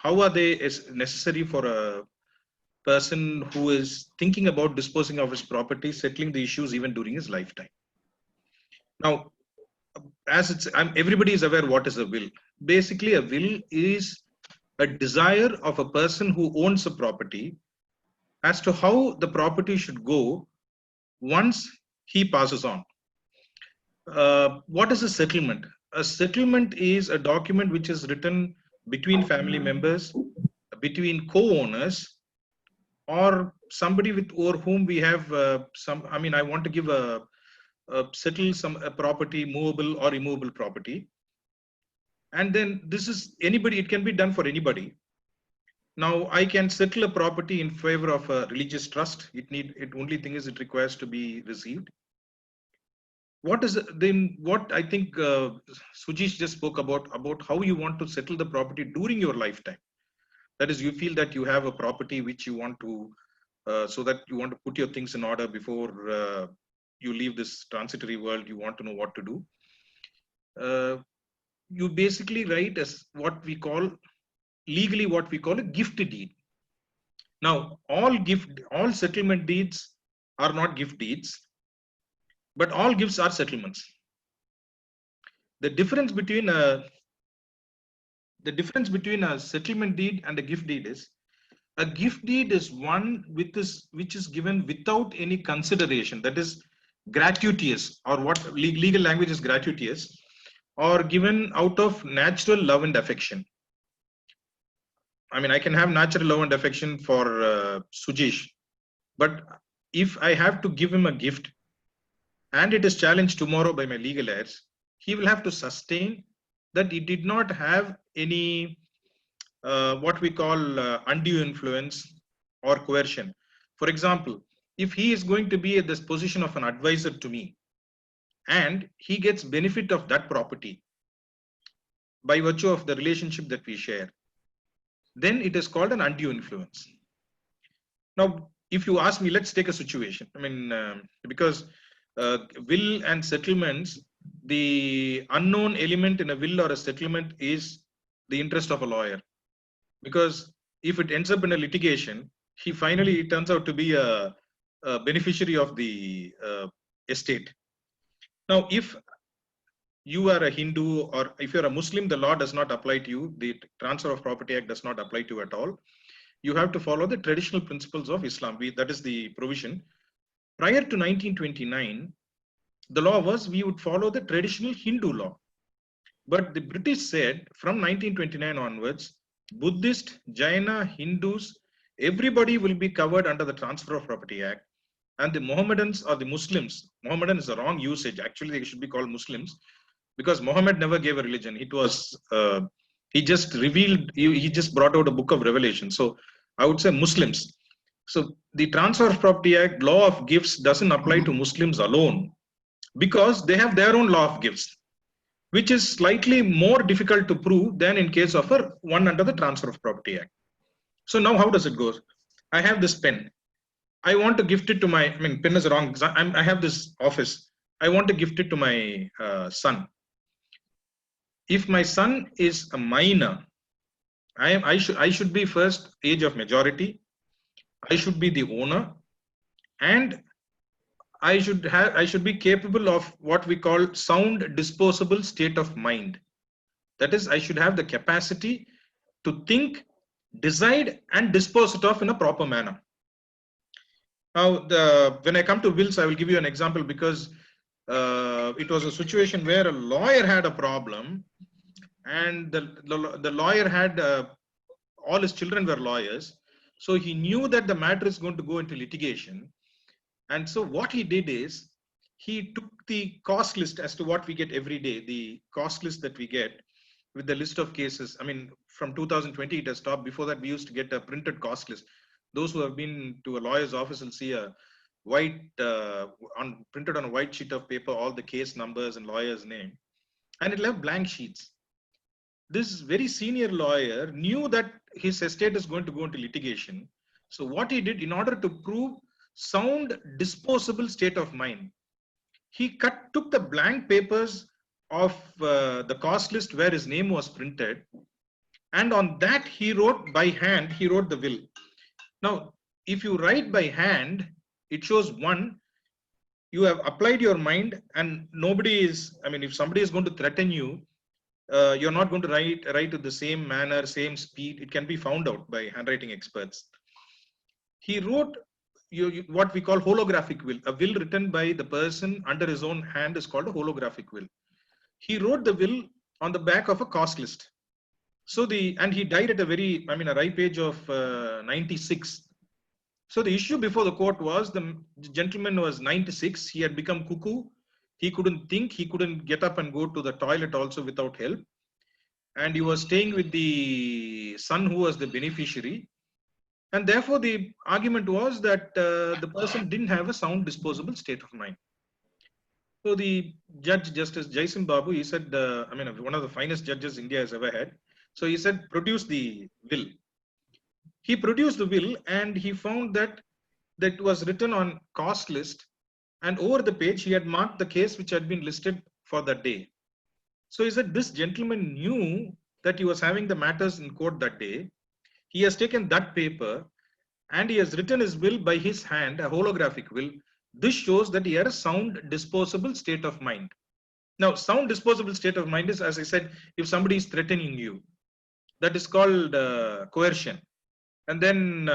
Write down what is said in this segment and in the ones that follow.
how are they is necessary for a person who is thinking about disposing of his property, settling the issues even during his lifetime. Now, as everybody is aware what is a will. Basically, a will is a desire of a person who owns a property as to how the property should go once he passes on. What is a settlement? A settlement is a document which is written between family members, between co-owners, or somebody with over whom we have some. I mean, I want to give settle some a property, movable or immovable property, and then this is anybody. It can be done for anybody. Now, I can settle a property in favor of a religious trust. It only thing is it requires to be received. What is then what I think Sujesh just spoke about how you want to settle the property during your lifetime. That is, you feel that you have a property which you want to, so that you want to put your things in order before you leave this transitory world. You want to know what to do. You basically write as what we call legally what we call a gift deed. Now, all settlement deeds are not gift deeds, but all gifts are settlements. The difference between a settlement deed and a gift deed is a gift deed is one which is given without any consideration, that is gratuitous, or what legal language is gratuitous, or given out of natural love and affection. I mean, I can have natural love and affection for Sujesh, but if I have to give him a gift and it is challenged tomorrow by my legal heirs, he will have to sustain that he did not have any what we call undue influence or coercion. For example, if he is going to be at this position of an advisor to me and he gets benefit of that property by virtue of the relationship that we share, then it is called an undue influence. Now, if you ask me, let's take a situation. I mean, because will and settlements, the unknown element in a will or a settlement is the interest of a lawyer. Because if it ends up in a litigation, he finally turns out to be a beneficiary of the estate. Now, if you are a Hindu or if you're a Muslim, the law does not apply to you. The Transfer of Property Act does not apply to you at all. You have to follow the traditional principles of Islam. That is the provision. Prior to 1929, the law was we would follow the traditional Hindu law. But the British said from 1929 onwards, Buddhist, Jaina, Hindus, everybody will be covered under the Transfer of Property Act. And the Mohammedans or the Muslims, Mohammedan is the wrong usage. Actually, they should be called Muslims because Muhammad never gave a religion. It was, he just revealed, he just brought out a book of Revelation. So I would say Muslims. So the Transfer of Property Act, law of gifts doesn't apply to Muslims alone because they have their own law of gifts, which is slightly more difficult to prove than in case of one under the Transfer of Property Act. So now how does it go? I have this pen. I want to gift it to my, I mean, pen is wrong. I have this office. I want to gift it to my son. If my son is a minor, I should be first age of majority. I should be the owner, and I should be capable of what we call sound disposable state of mind. That is, I should have the capacity to think, decide, and dispose it off in a proper manner. Now, when I come to wills, I will give you an example because it was a situation where a lawyer had a problem, and the lawyer had all his children were lawyers, so he knew that the matter is going to go into litigation. And so what he did is he took the cost list as to what we get every day, the cost list that we get with the list of cases. I mean, from 2020 it has stopped. Before that, we used to get a printed cost list. Those who have been to a lawyer's office will see a white printed on a white sheet of paper all the case numbers and lawyer's name, and it'll have blank sheets. This very senior lawyer knew that his estate is going to go into litigation. So what he did, in order to prove sound disposable state of mind, he took the blank papers of the cost list where his name was printed, And on that he wrote by hand, he wrote the will. Now, if you write by hand, it shows one, you have applied your mind, and nobody is, I mean, if somebody is going to threaten you, you're not going to write with the same manner, same speed. It can be found out by handwriting experts. He wrote what we call holographic will. A will written by the person under his own hand is called a holographic will. He wrote the will on the back of a cost list. So and he died at a a ripe age of 96. So the issue before the court was the gentleman was 96. He had become cuckoo. He couldn't think. He couldn't get up and go to the toilet also without help. And he was staying with the son who was the beneficiary. And therefore, the argument was that the person didn't have a sound disposable state of mind. So the judge, Justice Jaisim Babu, he said, one of the finest judges India has ever had. So he said, produce the will. He produced the will, and he found that was written on cost list, and over the page he had marked the case which had been listed for that day. So he said this gentleman knew that he was having the matters in court that day. He has taken that paper and he has written his will by his hand, a holographic will. This shows that he had a sound disposable state of mind. Now, sound disposable state of mind is, as I said, if somebody is threatening you, that is called coercion. And then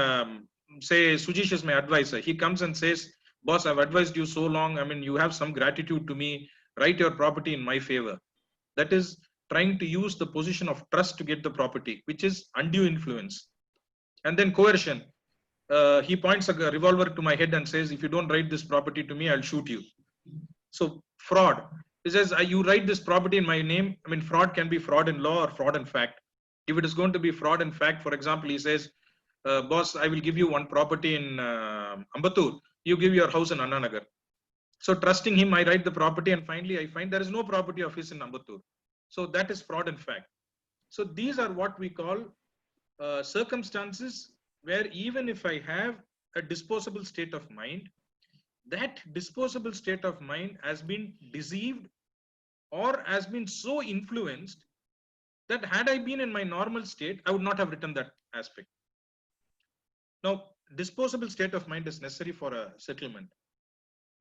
say Sujish is my advisor. He comes and says, boss, I've advised you so long. I mean, you have some gratitude to me. Write your property in my favor. That is trying to use the position of trust to get the property, which is undue influence. And then coercion. He points a revolver to my head and says, if you don't write this property to me, I'll shoot you. So fraud. He says, you write this property in my name. I mean, fraud can be fraud in law or fraud in fact. If it is going to be fraud in fact, for example, he says, boss, I will give you one property in Ambattur. You give your house in Anna Nagar. So trusting him, I write the property, and finally I find there is no property of his in Ambattur. So that is fraud in fact. So these are what we call circumstances where even if I have a disposable state of mind, that disposable state of mind has been deceived or has been so influenced that had I been in my normal state, I would not have written that aspect. Now, disposable state of mind is necessary for a settlement.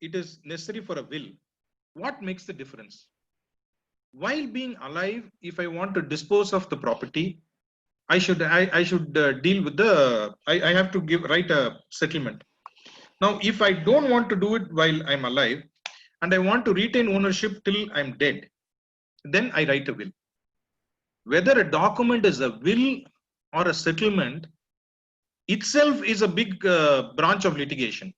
It is necessary for a will. What makes the difference? While being alive, if I want to dispose of the property, I should deal with I have to write a settlement. Now, if I don't want to do it while I'm alive and I want to retain ownership till I'm dead, then I write a will. Whether a document is a will or a settlement itself is a big branch of litigation.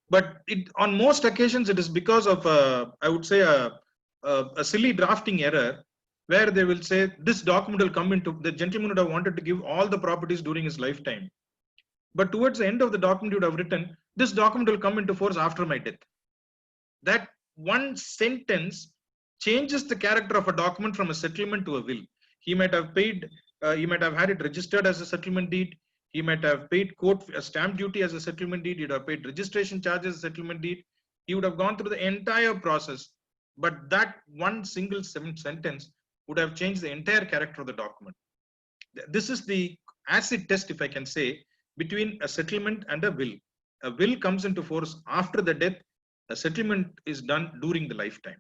But on most occasions, it is because of, I would say, a silly drafting error, where they will say this document will come into, the gentleman would have wanted to give all the properties during his lifetime. But towards the end of the document, you would have written, this document will come into force after my death. That one sentence changes the character of a document from a settlement to a will. He might have paid, he might have had it registered as a settlement deed. He might have paid court stamp duty as a settlement deed. He would have paid registration charges as a settlement deed. He would have gone through the entire process. But that one single sentence would have changed the entire character of the document. This is the acid test, if I can say, between a settlement and a will. A will comes into force after the death. A settlement is done during the lifetime.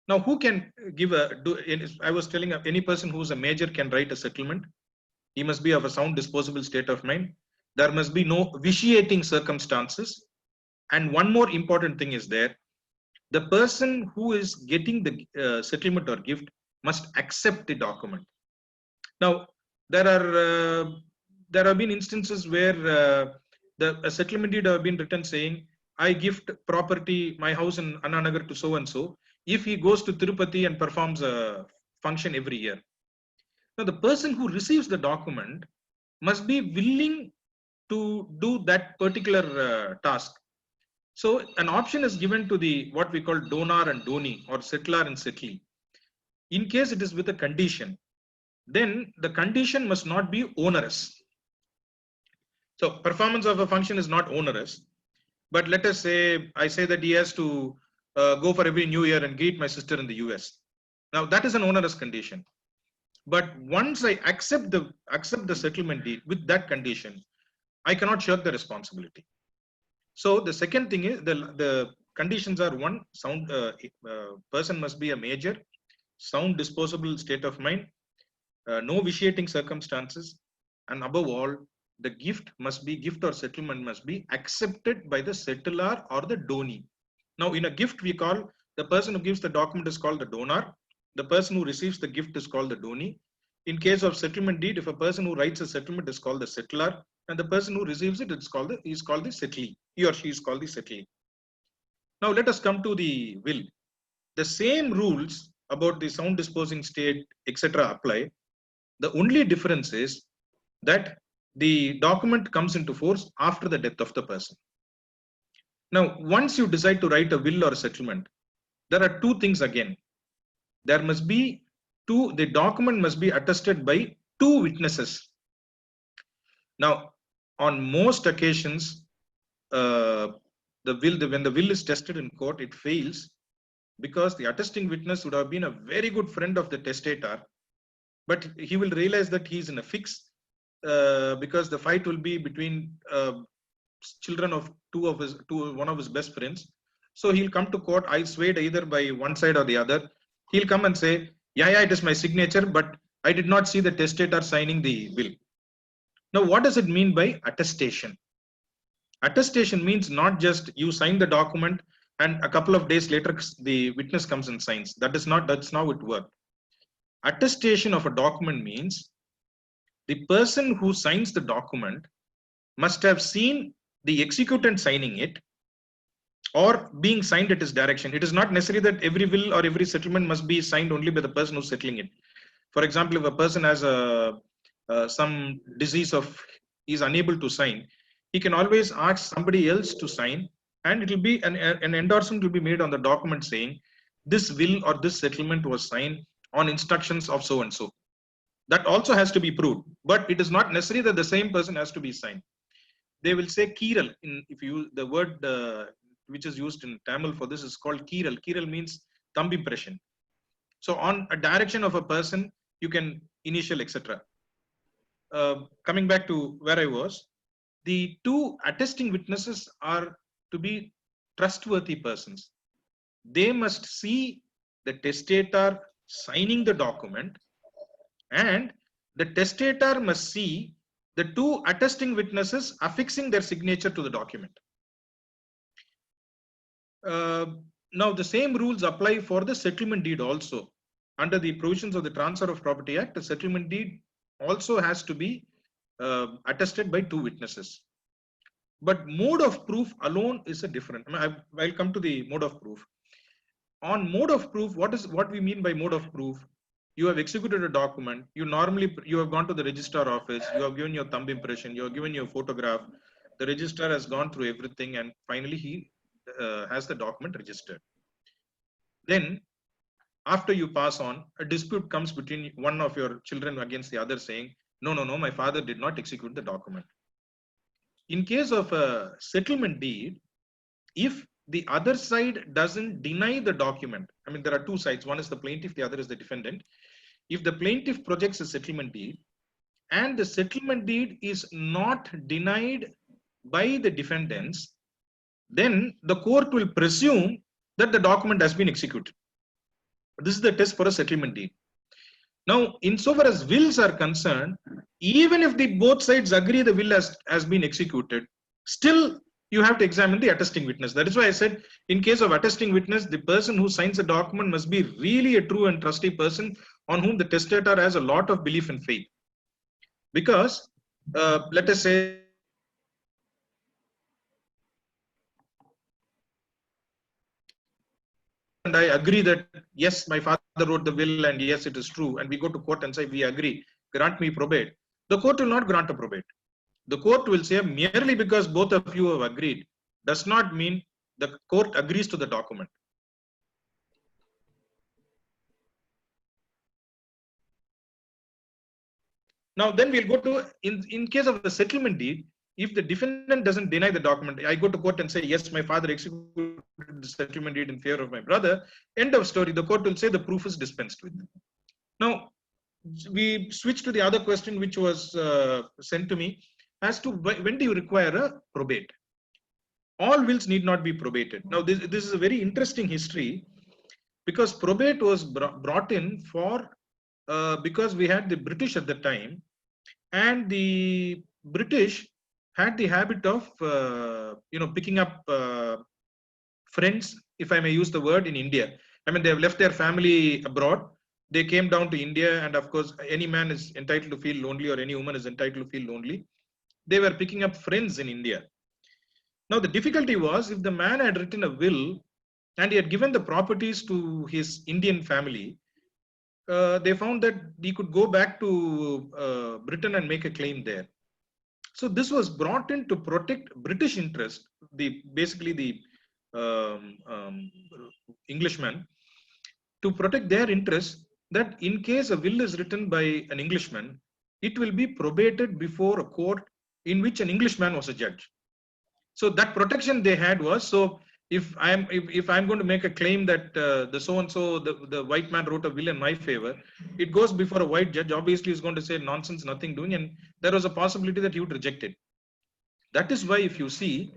Now, who can give I was telling any person who is a major can write a settlement. He must be of a sound disposable state of mind. There must be no vitiating circumstances. And one more important thing is there. The person who is getting the settlement or gift must accept the document. Now, there have been instances where a settlement deed have been written saying, I gift property, my house in Anna Nagar to so and so, if he goes to Tirupati and performs a function every year. Now, the person who receives the document must be willing to do that particular task. So an option is given to the what we call donor and donee, or settler and settlee. In case it is with a condition, then the condition must not be onerous. So performance of a function is not onerous, but let us say, I say that he has to go for every new year and greet my sister in the US. Now that is an onerous condition. But once I accept the settlement deed with that condition, I cannot shirk the responsibility. So the second thing is the conditions are: one, sound person must be a major, sound disposable state of mind, no vitiating circumstances, and above all, the gift or settlement must be accepted by the settlor or the donee. Now, in a gift, we call the person who gives the document is called the donor. The person who receives the gift is called the donee. In case of settlement deed, if a person who writes a settlement is called the settlor, and the person who receives it is called the settlee. He or she is called the settlee. Now, let us come to the will. The same rules about the sound disposing state, etc., apply. The only difference is that the document comes into force after the death of the person. Now, once you decide to write a will or a settlement, there are two things again. There must be the document must be attested by two witnesses. Now, on most occasions, when the will is tested in court, it fails because the attesting witness would have been a very good friend of the testator, but he will realize that he's in a fix because the fight will be between children of one of his best friends. So he'll come to court. I swayed either by one side or the other. He'll come and say, yeah, it is my signature, but I did not see the testator signing the will. Now, what does it mean by attestation? Attestation means not just you sign the document and a couple of days later the witness comes and signs. That's not how it works. Attestation of a document means the person who signs the document must have seen the executant signing it or being signed at his direction. It is not necessary that every will or every settlement must be signed only by the person who's settling it. For example, if a person has some disease is unable to sign, he can always ask somebody else to sign, and it will be an endorsement will be made on the document saying this will or this settlement was signed on instructions of so and so. That also has to be proved, but it is not necessary that the same person has to be signed. They will say Kiral. If you the word which is used in Tamil for this is called Kiral. Kiral means thumb impression. So on a direction of a person, you can initial, etc. Coming back to where I was, the two attesting witnesses are to be trustworthy persons. They must see the testator signing the document, and the testator must see the two attesting witnesses affixing their signature to the document. Now, the same rules apply for the settlement deed also. Under the provisions of the Transfer of Property Act, the settlement deed also has to be attested by two witnesses. But mode of proof alone is a different. I'll come to the mode of proof. On mode of proof, what we mean by mode of proof? You have executed a document. You have gone to the registrar office. You have given your thumb impression. You have given your photograph. The registrar has gone through everything, and finally he has the document registered. Then, after you pass on, a dispute comes between one of your children against the other, saying, "No, my father did not execute the document." In case of a settlement deed, if the other side doesn't deny the document, there are two sides. One is the plaintiff, the other is the defendant. If the plaintiff projects a settlement deed and the settlement deed is not denied by the defendants, then the court will presume that the document has been executed. This is the test for a settlement deed. Now, insofar as wills are concerned, even if both sides agree the will has been executed, still you have to examine the attesting witness. That is why I said, in case of attesting witness, the person who signs the document must be really a true and trusty person on whom the testator has a lot of belief and faith. Because, let us say, and I agree that, yes, my father wrote the will and yes, it is true, and we go to court and say, we agree, grant me probate. The court will not grant a probate. The court will say, merely because both of you have agreed does not mean the court agrees to the document. Now, then we'll go to, in case of the settlement deed, if the defendant doesn't deny the document, I go to court and say, yes, my father executed the settlement deed in favor of my brother, end of story. The court will say the proof is dispensed with. Now, we switch to the other question which was sent to me as to when do you require a probate? All wills need not be probated. Now, this is a very interesting history, because probate was brought in for because we had the British at the time, and the British had the habit of picking up friends, if I may use the word, in India. I mean, they have left their family abroad. They came down to India, and of course, any man is entitled to feel lonely, or any woman is entitled to feel lonely. They were picking up friends in India. Now, the difficulty was, if the man had written a will and he had given the properties to his Indian family, they found that he could go back to Britain and make a claim there. So this was brought in to protect British interest, basically the Englishmen, to protect their interest, that in case a will is written by an Englishman, it will be probated before a court in which an Englishman was a judge. So that protection they had was, so if I'm going to make a claim that the so and so the white man wrote a will in my favor, it goes before a white judge. Obviously, he's going to say nonsense, nothing doing, and there was a possibility that he would reject it. That is why, if you see,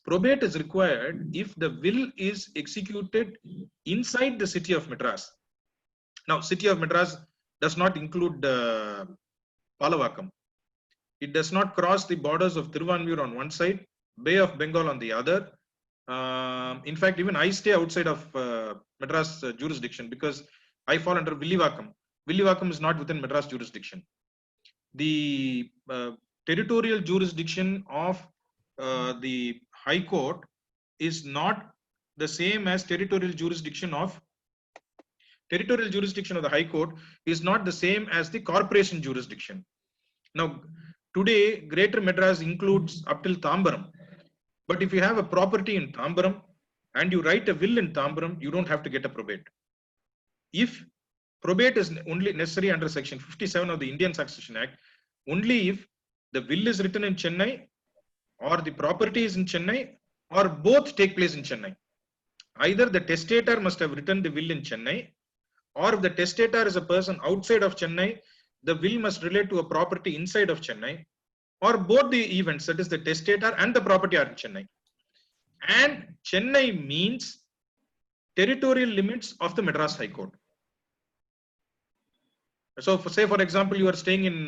probate is required if the will is executed inside the city of Madras. Now, city of Madras does not include Palavakkam. It does not cross the borders of Thiruvanmiyur on one side, Bay of Bengal on the other. In fact, even I stay outside of Madras jurisdiction, because I fall under Villivakkam. Villivakkam is not within Madras jurisdiction. The territorial jurisdiction of the High Court is not the same as territorial jurisdiction of the High Court is not the same as the corporation jurisdiction. Now, today, Greater Madras includes up till Tambaram. But if you have a property in Tambaram and you write a will in Tambaram, you don't have to get a probate. If probate is only necessary under Section 57 of the Indian Succession Act, only if the will is written in Chennai, or the property is in Chennai, or both take place in Chennai. Either the testator must have written the will in Chennai, or if the testator is a person outside of Chennai, the will must relate to a property inside of Chennai, or both the events, that is the testator and the property, are in Chennai. And Chennai means territorial limits of the Madras High Court. So, say for example, you are staying in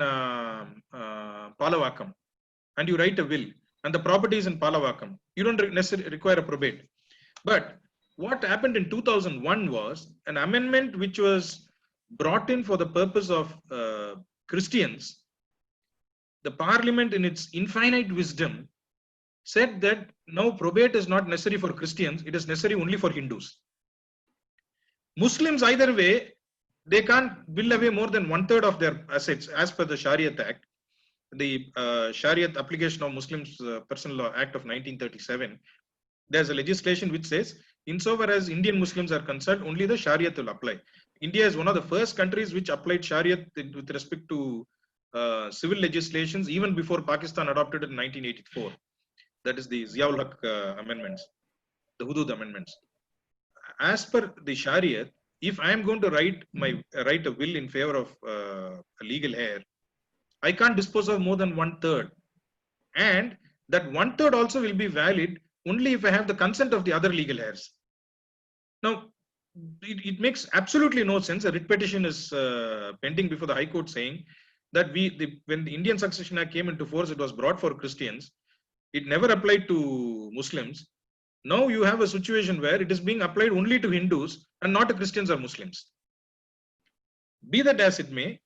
Palavakkam and you write a will, and the property is in Palavakkam. You don't necessarily require a probate. But what happened in 2001 was an amendment which was brought in for the purpose of Christians. The Parliament, in its infinite wisdom, said that now probate is not necessary for Christians, it is necessary only for Hindus. Muslims, either way, they can't will away more than 1/3 of their assets as per the Shariat Act, the Shariat Application of Muslims Personal Law Act of 1937. There's a legislation which says, insofar as Indian Muslims are concerned, only the Shariat will apply. India is one of the first countries which applied Shariat with respect to civil legislations even before Pakistan adopted it in 1984. That is the Ziaul Haq amendments, the Hudud amendments. As per the Shariat, if I am going to write a will in favor of a legal heir, I can't dispose of more than 1/3, and that 1/3 also will be valid only if I have the consent of the other legal heirs. Now, it makes absolutely no sense. A writ petition is pending before the High Court saying that when the Indian Succession Act came into force, it was brought for Christians. It never applied to Muslims. Now you have a situation where it is being applied only to Hindus and not to Christians or Muslims. Be that as it may,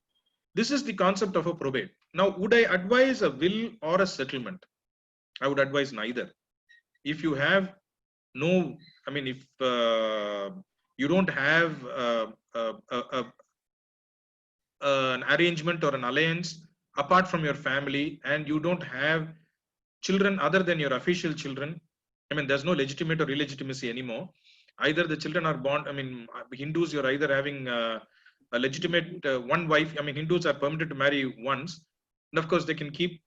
this is the concept of a probate. Now, would I advise a will or a settlement? I would advise neither. If you have no, I mean, if you don't have an arrangement or an alliance apart from your family, and you don't have children other than your official children, I mean, there's no legitimate or illegitimacy anymore. Either the children are born, I mean, Hindus, you're either having a legitimate one wife. I mean, Hindus are permitted to marry once. And of course, they can keep,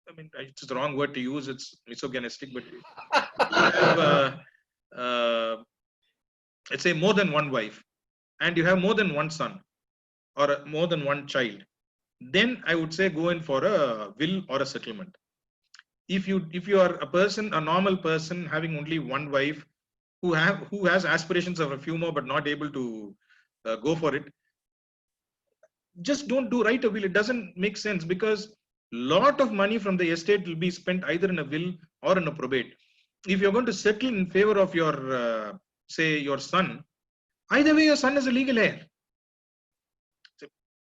I mean, it's the wrong word to use, it's misogynistic, but have, let's say, more than one wife, and you have more than one son. or more than one child, then I would say go in for a will or a settlement. If you are a normal person having only one wife, who has aspirations of a few more but not able to go for it, just don't do write a will. It doesn't make sense, because lot of money from the estate will be spent either in a will or in a probate. If you're going to settle in favor of your say your son, either way your son is a legal heir. So,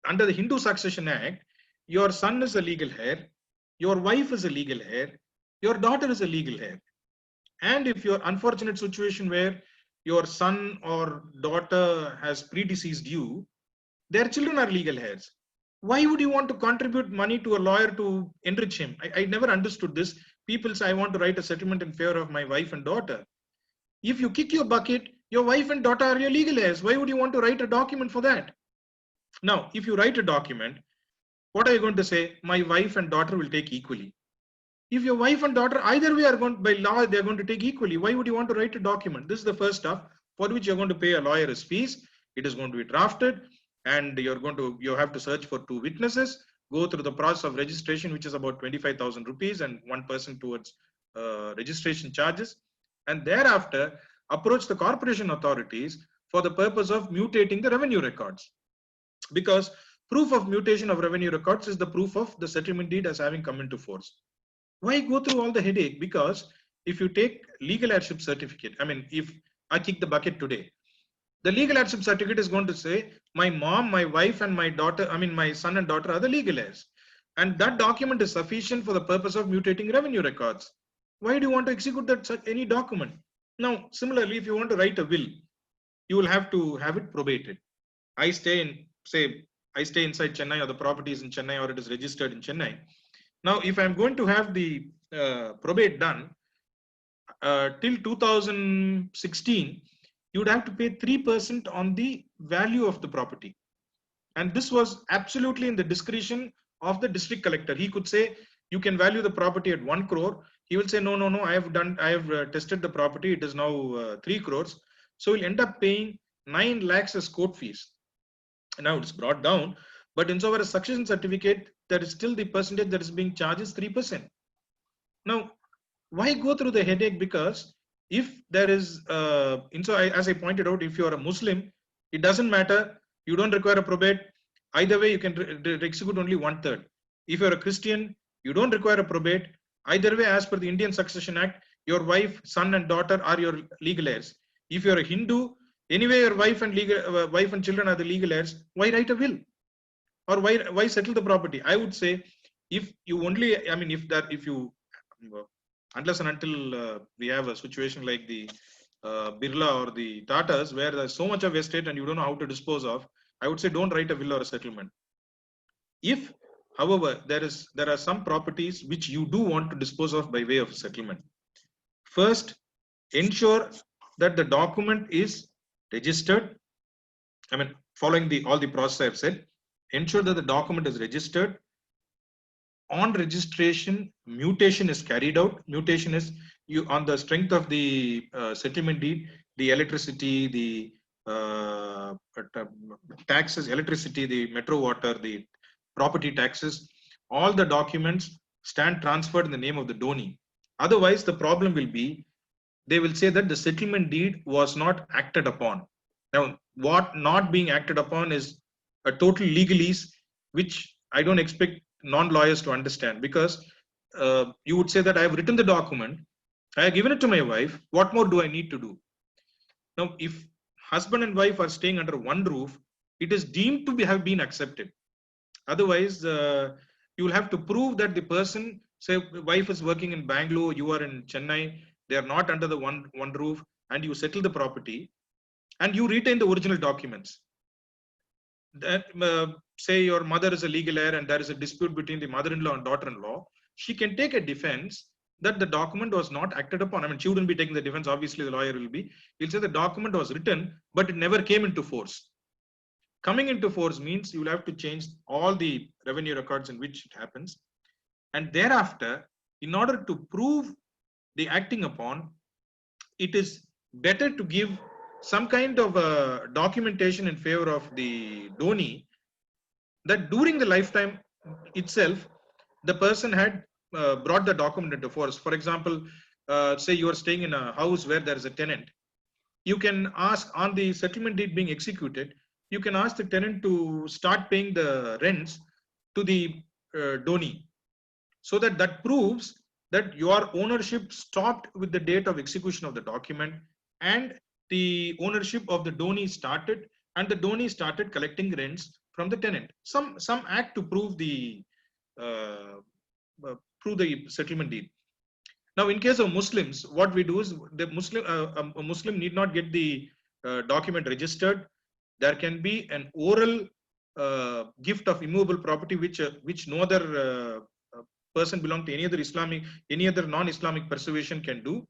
under the Hindu Succession Act, your son is a legal heir, your wife is a legal heir, your daughter is a legal heir. And if you're unfortunate situation where your son or daughter has predeceased you, their children are legal heirs. Why would you want to contribute money to a lawyer to enrich him? I never understood this. People say, I want to write a settlement in favor of my wife and daughter. If you kick your bucket, your wife and daughter are your legal heirs. Why would you want to write a document for that? Now, if you write a document, what are you going to say? My wife and daughter will take equally. If your wife and daughter either way are going, by law, they are going to take equally. Why would you want to write a document? This is the first stuff for which you're going to pay a lawyer's fees. It is going to be drafted, and you have to search for 2 witnesses, go through the process of registration, which is about 25,000 rupees, and 1 person towards registration charges. And thereafter, approach the corporation authorities for the purpose of mutating the revenue records. Because proof of mutation of revenue records is the proof of the settlement deed as having come into force. Why go through all the headache? Because if you take legal heirship certificate, I mean, if I kick the bucket today, the legal heirship certificate is going to say my mom, my wife, and my daughter, I mean, my son and daughter are the legal heirs. And that document is sufficient for the purpose of mutating revenue records. Why do you want to execute that any document? Now, similarly, if you want to write a will, you will have to have it probated. I stay inside Chennai, or the property is in Chennai, or it is registered in Chennai. Now, if I'm going to have the probate done till 2016, you would have to pay 3% on the value of the property. And this was absolutely in the discretion of the district collector. He could say, you can value the property at 1 crore. He will say, no, I have tested the property. It is now 3 crores. So he'll end up paying 9 lakhs as court fees. Now it's brought down, but insofar as succession certificate, that is still the percentage that is being charged is 3%. Now, why go through the headache? Because if there is, as I pointed out, if you are a Muslim, it doesn't matter. You don't require a probate. Either way, you can execute only 1/3. If you're a Christian, you don't require a probate. Either way, as per the Indian Succession Act, your wife, son, and daughter are your legal heirs. If you're a Hindu, anyway, your wife and children are the legal heirs. Why write a will? Or why settle the property? I would say, if you only, I mean, if you, unless and until we have a situation like the Birla or the Tatas, where there's so much of estate and you don't know how to dispose of, I would say don't write a will or a settlement. If, however, there are some properties which you do want to dispose of by way of settlement, first ensure that the document is registered. I mean, following all the process I've said, ensure that the document is registered. On registration, mutation is carried out. Mutation is on the strength of the settlement deed, the electricity, the taxes, electricity, the metro water, the property taxes, all the documents stand transferred in the name of the donee. Otherwise, the problem will be, they will say that the settlement deed was not acted upon. Now, what not being acted upon is a total legalese, which I don't expect non-lawyers to understand, because you would say that I have written the document, I have given it to my wife, what more do I need to do? Now, if husband and wife are staying under one roof, it is deemed to have been accepted. Otherwise, you will have to prove that the person, say wife is working in Bangalore, you are in Chennai, they are not under the one roof, and you settle the property and you retain the original documents. That say your mother is a legal heir and there is a dispute between the mother-in-law and daughter-in-law, she can take a defense that the document was not acted upon. I mean, she wouldn't be taking the defense, obviously the lawyer will be. He'll say the document was written, but it never came into force. Coming into force means you will have to change all the revenue records in which it happens. And thereafter, in order to prove the acting upon, it is better to give some kind of documentation in favor of the donee, that during the lifetime itself, the person had brought the document into force. For example, say you are staying in a house where there is a tenant. You can ask on the settlement deed being executed, you can ask the tenant to start paying the rents to the donee, so that that proves that your ownership stopped with the date of execution of the document, and the ownership of the donee started, and the donee started collecting rents from the tenant. Some act to prove the settlement deed. Now, in case of Muslims, what we do is the a Muslim need not get the document registered. There can be an oral gift of immovable property, which no other person belong to any other non-Islamic persuasion can do.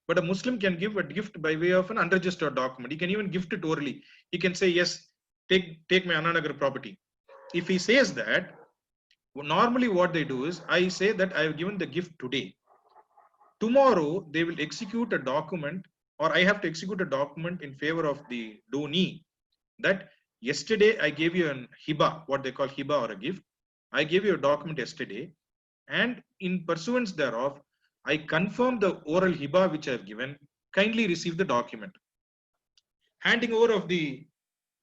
But a Muslim can give a gift by way of an unregistered document. He can even gift it orally. He can say, yes, take my Ananagar property. If he says that, normally what they do is, I say that I have given the gift today. Tomorrow they will execute a document, or I have to execute a document in favor of the donee, that yesterday I gave you an hiba, what they call hiba or a gift. I gave you a document yesterday, and in pursuance thereof, I confirm the oral hiba which I have given. Kindly receive the document. Handing over of the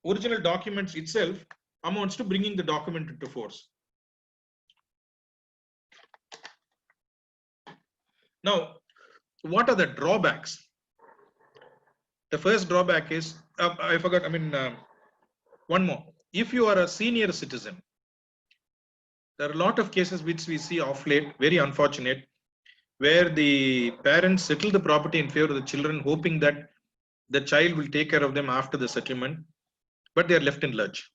original documents itself amounts to bringing the document into force. Now, what are the drawbacks? The first drawback is, I forgot, one more. If you are a senior citizen, there are a lot of cases which we see off late, very unfortunate, where the parents settle the property in favor of the children, hoping that the child will take care of them after the settlement, but they are left in lurch.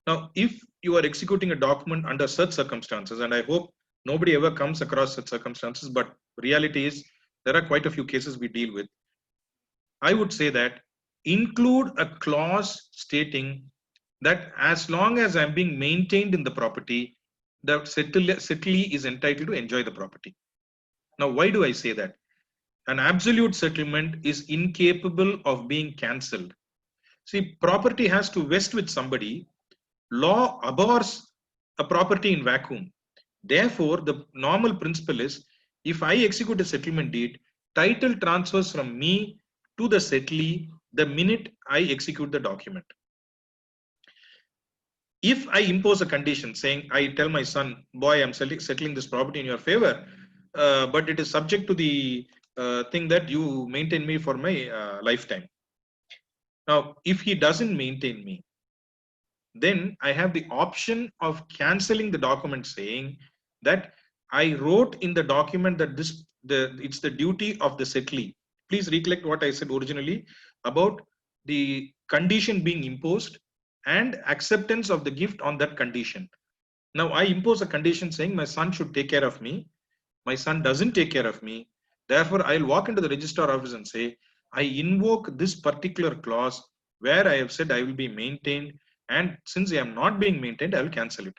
Now, if you are executing a document under such circumstances, and I hope nobody ever comes across such circumstances, but reality is there are quite a few cases we deal with. I would say that include a clause stating that as long as I'm being maintained in the property, the settlee is entitled to enjoy the property. Now, why do I say that? An absolute settlement is incapable of being cancelled. See, property has to vest with somebody. Law abhors a property in vacuum. Therefore, the normal principle is, if I execute a settlement deed, title transfers from me to the settlee the minute I execute the document. If I impose a condition saying, I tell my son, boy, I'm settling this property in your favor, but it is subject to the thing that you maintain me for my lifetime. Now, if he doesn't maintain me, then I have the option of cancelling the document, saying that I wrote in the document that it's the duty of the settlee. Please recollect what I said originally about the condition being imposed and acceptance of the gift on that condition. Now I impose a condition saying my son should take care of me. My son doesn't take care of me. Therefore, I'll walk into the registrar office and say, I invoke this particular clause where I have said I will be maintained, and since I am not being maintained, I will cancel it.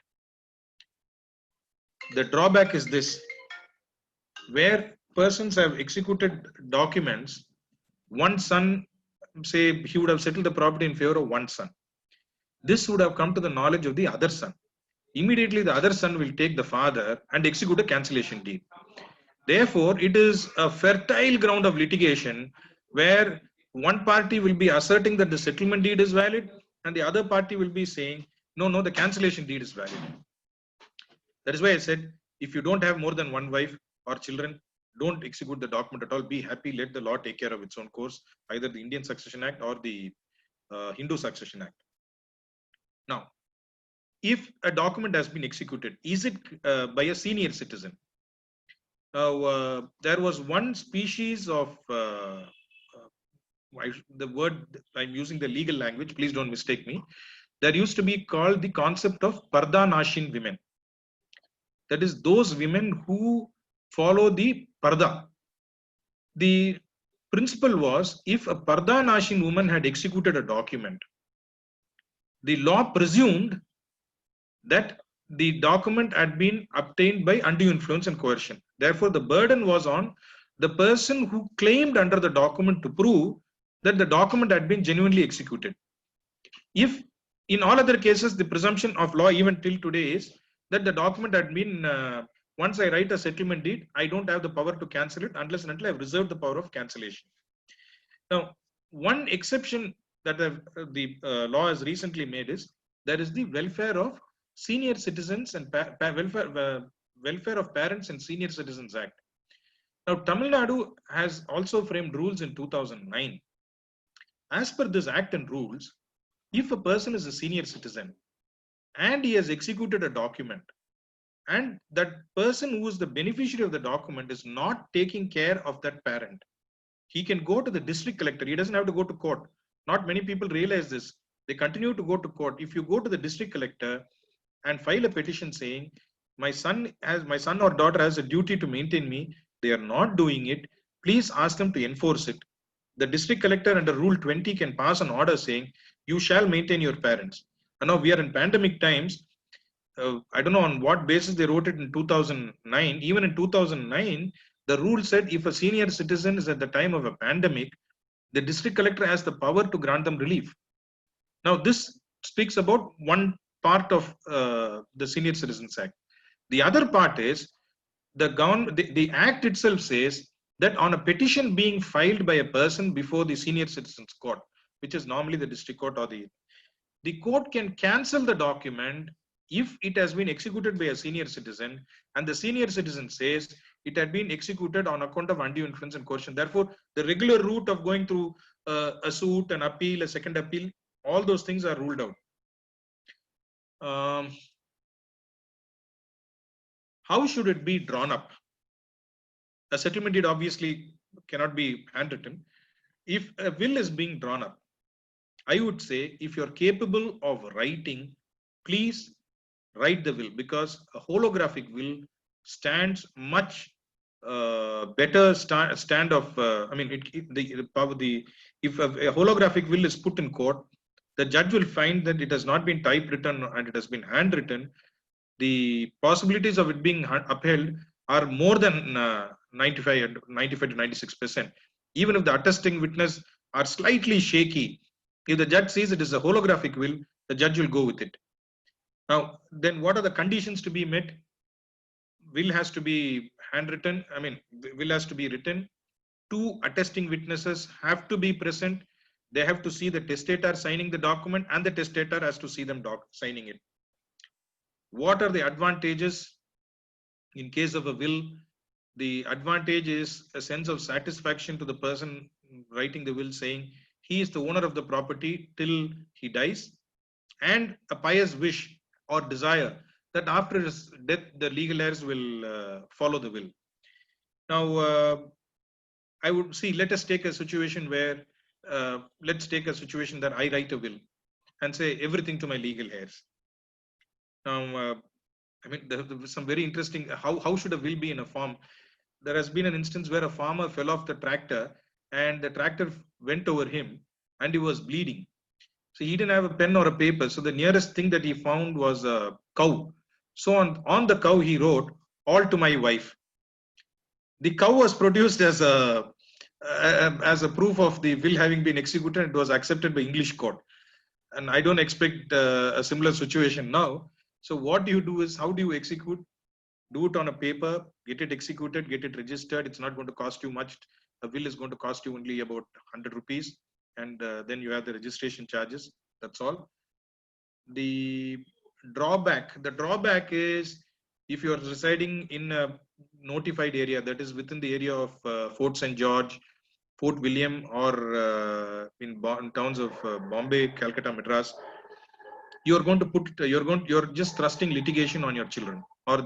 The drawback is this: where persons have executed documents, one son, say he would have settled the property in favor of one son. This would have come to the knowledge of the other son. Immediately the other son will take the father and execute a cancellation deed. Therefore, it is a fertile ground of litigation where one party will be asserting that the settlement deed is valid and the other party will be saying, no, the cancellation deed is valid. That is why I said, if you don't have more than one wife or children, don't execute the document at all. Be happy, let the law take care of its own course, either the Indian Succession Act or the Hindu Succession Act. Now, if a document has been executed, is it by a senior citizen? Now, there was one species of, the word, I'm using the legal language, please don't mistake me. There used to be called the concept of Parda Nashin women. That is, those women who follow the Parda. The principle was, if a Parda Nashin woman had executed a document, the law presumed that the document had been obtained by undue influence and coercion. Therefore, the burden was on the person who claimed under the document to prove that the document had been genuinely executed. If In all other cases, the presumption of law even till today is that the document had been, once I write a settlement deed, I don't have the power to cancel it unless and until I've reserved the power of cancellation. Now, one exception that the law has recently made is there is the welfare of senior citizens and welfare of parents and senior citizens act. Now, Tamil Nadu has also framed rules in 2009. As per this act and rules, if a person is a senior citizen and he has executed a document, and that person who is the beneficiary of the document is not taking care of that parent, he can go to the district collector. He doesn't have to go to court. Not many people realize this. They continue to go to court. If you go to the district collector and file a petition saying, my son or daughter has a duty to maintain me, they are not doing it, please ask them to enforce it. The district collector under Rule 20 can pass an order saying, you shall maintain your parents. And now we are in pandemic times. I don't know on what basis they wrote it in 2009. Even in 2009, the rule said if a senior citizen is at the time of a pandemic, the district collector has the power to grant them relief. Now, this speaks about one part of the Senior Citizens Act. The other part is the act itself says that on a petition being filed by a person before the Senior Citizens Court, which is normally the district court or the court can cancel the document if it has been executed by a senior citizen and the senior citizen says it had been executed on account of undue influence and coercion. Therefore, the regular route of going through a suit, an appeal, a second appeal, all those things are ruled out. How should it be drawn up? A settlement deed obviously cannot be handwritten. If a will is being drawn up, I would say if you're capable of writing, please write the will, because a holographic will stands much better stand of. If a holographic will is put in court, the judge will find that it has not been typewritten and it has been handwritten. The possibilities of it being upheld are more than 95 to 96%. Even if the attesting witness are slightly shaky, if the judge says it is a holographic will, the judge will go with it. Now, then what are the conditions to be met? Will has to be handwritten. Will has to be written. 2 attesting witnesses have to be present. They have to see the testator signing the document and the testator has to see them signing it. What are the advantages? In case of a will, the advantage is a sense of satisfaction to the person writing the will, saying he is the owner of the property till he dies, and a pious wish or desire that after his death, the legal heirs will follow the will. Now, I would see, let us take a situation where, let's take a situation that I write a will and say everything to my legal heirs. Now, there was some very interesting, how should a will be in a farm? There has been an instance where a farmer fell off the tractor and the tractor went over him and he was bleeding. So he didn't have a pen or a paper. So the nearest thing that he found was a cow. So on the cow, he wrote, all to my wife. The cow was produced as a proof of the will having been executed. It was accepted by English court. And I don't expect a similar situation now. So what you do is, how do you execute? Do it on a paper, get it executed, get it registered. It's not going to cost you much. A will is going to cost you only about 100 rupees. And then you have the registration charges. That's all. The drawback is if you are residing in a notified area, that is within the area of Fort St. George, Fort William, or in towns of Bombay, Calcutta, Madras, you're going to put you're just thrusting litigation on your children. Or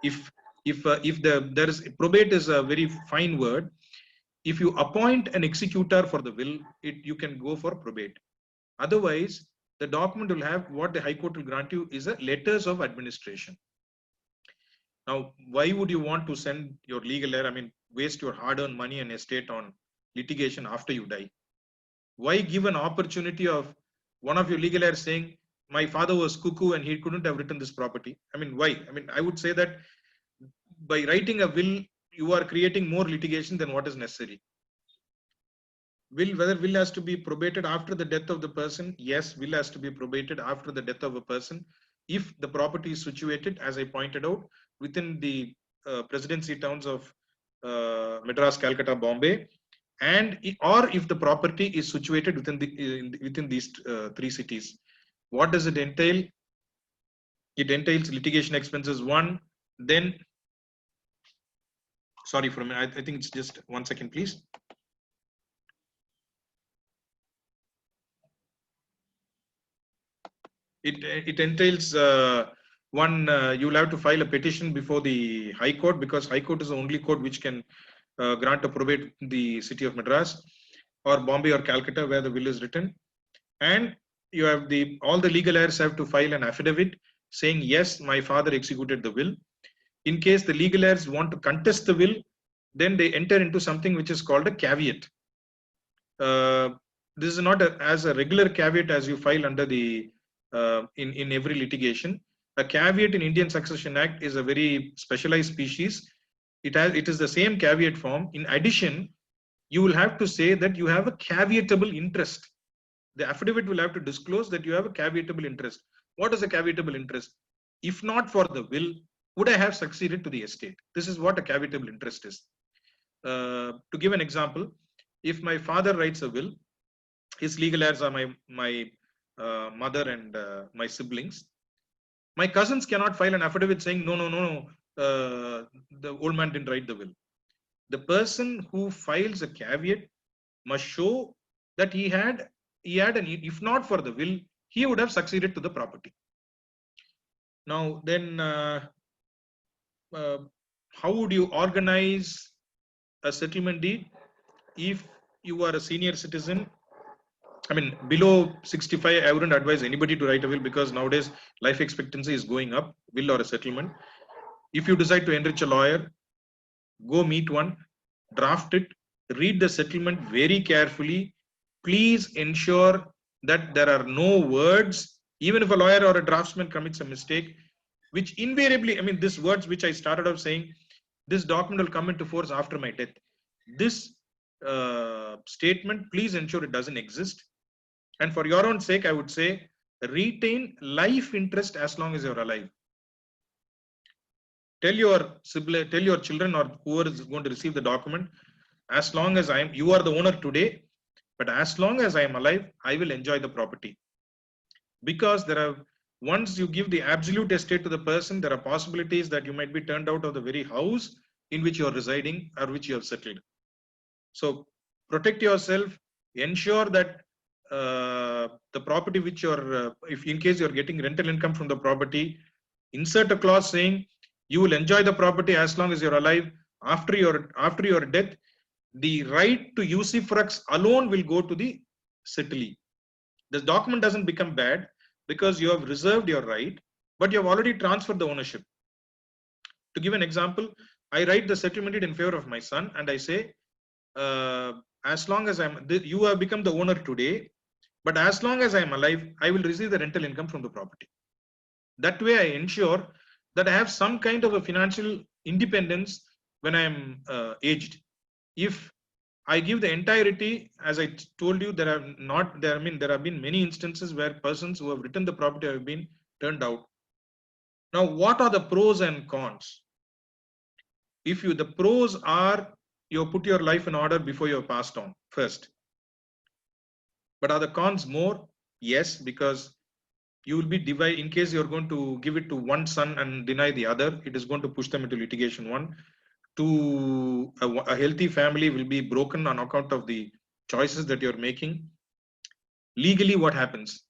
if there is probate is a very fine word. If you appoint an executor for the will, you can go for probate. Otherwise, the document will have, what the High Court will grant you is a letters of administration. Now, why would you want to send your legal heir, waste your hard-earned money and estate on litigation after you die? Why give an opportunity of one of your legal heirs saying, my father was cuckoo and he couldn't have written this property? Why? I would say that by writing a will, you are creating more litigation than what is necessary. whether will has to be probated after the death of the person. Yes, will has to be probated after the death of a person if the property is situated, as I pointed out, within the presidency towns of Madras, Calcutta, Bombay, and or if the property is situated within these three cities. What does it entail? It entails litigation expenses, one. Then, sorry for a minute, I think it's just 1 second, please. It entails one, you will have to file a petition before the High Court, because High Court is the only court which can grant a probate in the city of Madras or Bombay or Calcutta where the will is written. And you have all the legal heirs have to file an affidavit saying, yes, my father executed the will. In case the legal heirs want to contest the will, then they enter into something which is called a caveat. This is not as a regular caveat as you file under the in every litigation. A caveat in Indian Succession Act is a very specialized species. It is the same caveat form. In addition, you will have to say that you have a caveatable interest. The affidavit will have to disclose that you have a caveatable interest. What is a caveatable interest? If not for the will, would I have succeeded to the estate? This is what a caveatable interest is. To give an example, if my father writes a will, his legal heirs are my mother and my siblings. My cousins cannot file an affidavit saying, no, the old man didn't write the will. The person who files a caveat must show that he had an, if not for the will, he would have succeeded to the property. Now then, how would you organize a settlement deed? If you are a senior citizen, I mean, below 65, I wouldn't advise anybody to write a will, because nowadays life expectancy is going up, will or a settlement. If you decide to enrich a lawyer, go meet one, draft it, read the settlement very carefully. Please ensure that there are no words, even if a lawyer or a draftsman commits a mistake, which invariably, I mean, these words which I started off saying, this document will come into force after my death. This statement, please ensure it doesn't exist. And for your own sake, I would say, retain life interest as long as you're alive. Tell your sibling, tell your children or whoever is going to receive the document, as long as you are the owner today, but as long as I am alive, I will enjoy the property. Because once you give the absolute estate to the person, there are possibilities that you might be turned out of the very house in which you are residing or which you have settled. So protect yourself, ensure that the property which you're, if in case you're getting rental income from the property, insert a clause saying you will enjoy the property as long as you're alive. After your death, the right to usufruct alone will go to the settlee. This document doesn't become bad because you have reserved your right, but you have already transferred the ownership. To give an example, I write the settlement deed in favor of my son, and I say, as long as you have become the owner today, but as long as I am alive, I will receive the rental income from the property. That way, I ensure that I have some kind of a financial independence when I am aged. If I give the entirety, as I told you, there have been many instances where persons who have written the property have been turned out. Now, what are the pros and cons? The pros are, you put your life in order before you have passed on first. But are the cons more? Yes, because you will be divided. In case you're going to give it to one son and deny the other, it is going to push them into litigation. One, two, a healthy family will be broken on account of the choices that you're making. Legally, what happens?